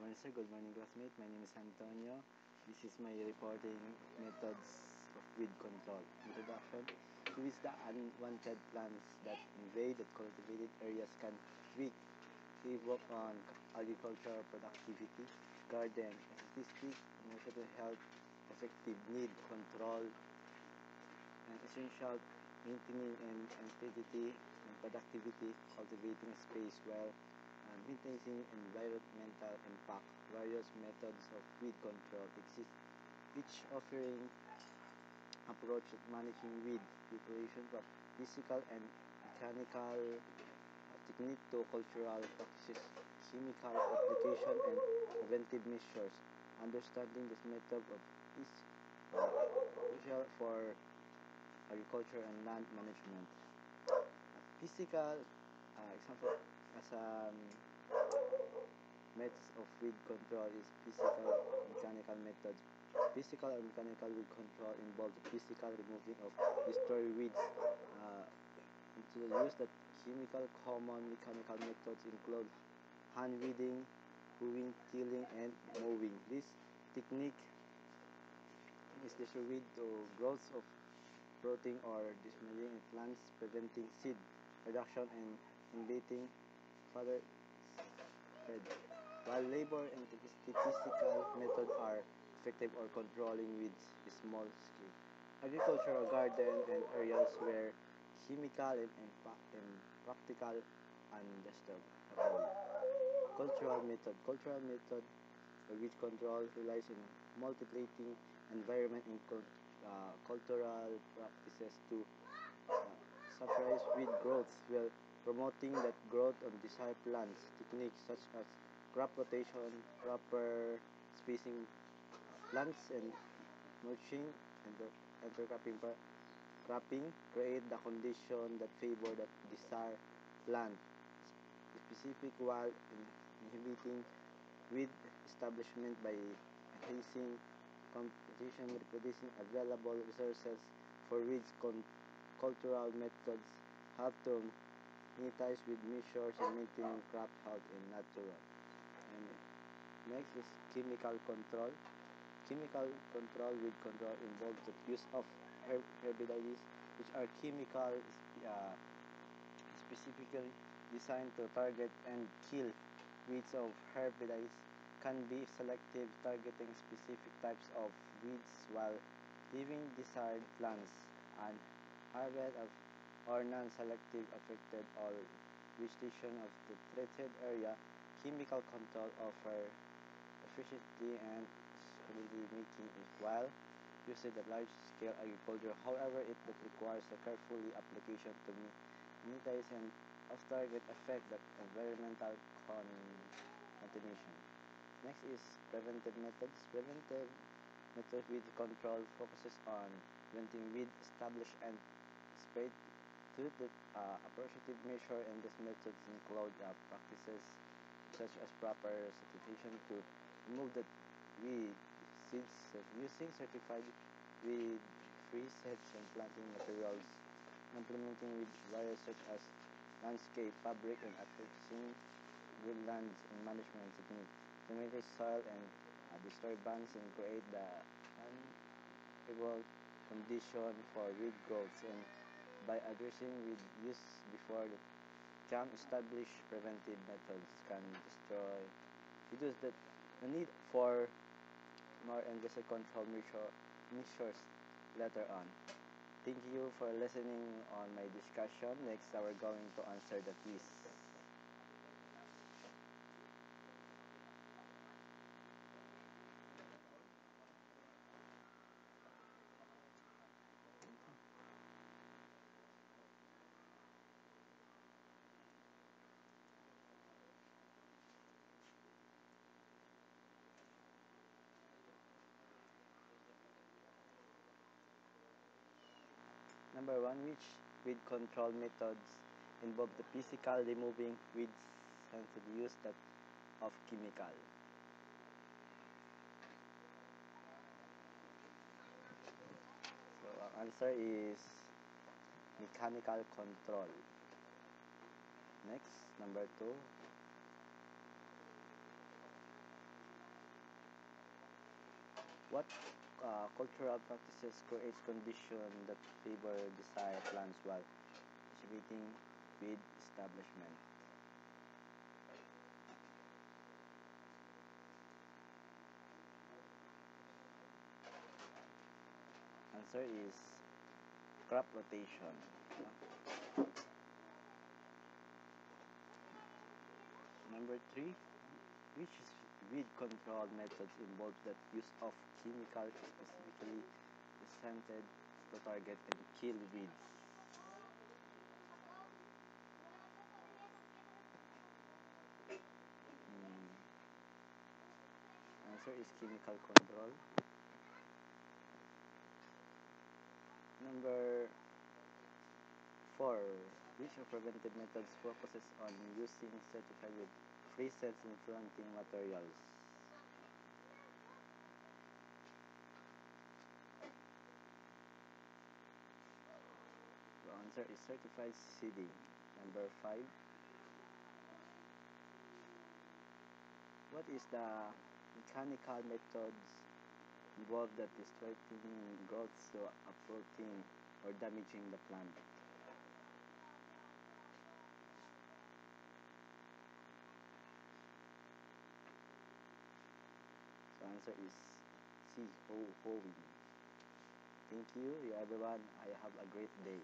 morning, sir. Good morning, classmate. My name is Antonio. This is my reporting methods of weed control. Introduction. To which the unwanted plants that invade the cultivated areas can tweak, evoke on agricultural productivity, garden, statistic, emotional health, effective need control, and essential maintaining and entity and productivity, cultivating space while maintaining environmental impact. Various methods of weed control exist, each offering approach at managing weed population from physical and mechanical technique to cultural practices, chemical application, and preventive measures. Understanding this method is crucial for agriculture and land management. Physical example as methods of weed control is physical mechanical methods. Physical and mechanical weed control involve the physical removing of destroy weeds into the use that chemical. Common mechanical methods include hand weeding, hoeing, tilling, and mowing. This technique is destroy to growth of rotting or dismaying in plants, preventing seed reduction and inhibiting further spread. While labor and statistical methods are effective or controlling weeds is small scale. Agricultural garden and areas where chemical and practical and industrial. Cultural method weed control relies on multiplicating environment and cultural practices to suppress weed growth while promoting that growth of desired plants. Techniques such as crop rotation, proper spacing plants, and mulching and cropping create the condition that favor that desired plant specific while inhibiting weed establishment by enhancing competition, reproducing available resources for weeds. Cultural methods help to minimize weed measures and maintaining crop health and natural. And next is chemical control. Chemical control weed control involves the use of herbicides, which are chemical specifically designed to target and kill weeds. Of herbicides can be selective, targeting specific types of weeds while leaving desired plants and harvest of or non-selective affected all vegetation of the treated area. Chemical control offer efficiency and scalability, making it while used at large-scale agriculture. However, it requires a carefully application to minimize and off-target effect that environmental contamination. Next is preventive methods. Preventive method weed control focuses on preventing weed established and spread through the appropriate measure, and these methods include practices such as proper certification to remove the weed seeds, using certified weed-free seeds and planting materials, implementing weed various such as landscape, fabric, and approaching woodlands and management technique to manage soil and disturbance and create the unfavorable condition for weed growth, and by addressing weed use before the can establish preventive methods can reduce the need for more aggressive control measures later on. Thank you for listening on my discussion. Next, we're going to answer the quiz. Number 1, which weed control methods involve the physical removing weeds and the use that of chemical? So ang answer is mechanical control. Next, number 2. What cultural practices create conditions that favor desired plants while inhibiting weed establishment? Answer is crop rotation. Number 3, which weed control methods involve that use of chemicals specifically presented to target and kill weeds? Hmm, Answer is chemical control. Number 4, which of preventive methods focuses on using certified with free cells in planting materials? The answer is certified seeding. Number 5, what is the mechanical methods involved that is threatening growth to uprooting or damaging the plant? So answer is C, hoeing. Thank you everyone. I have a great day.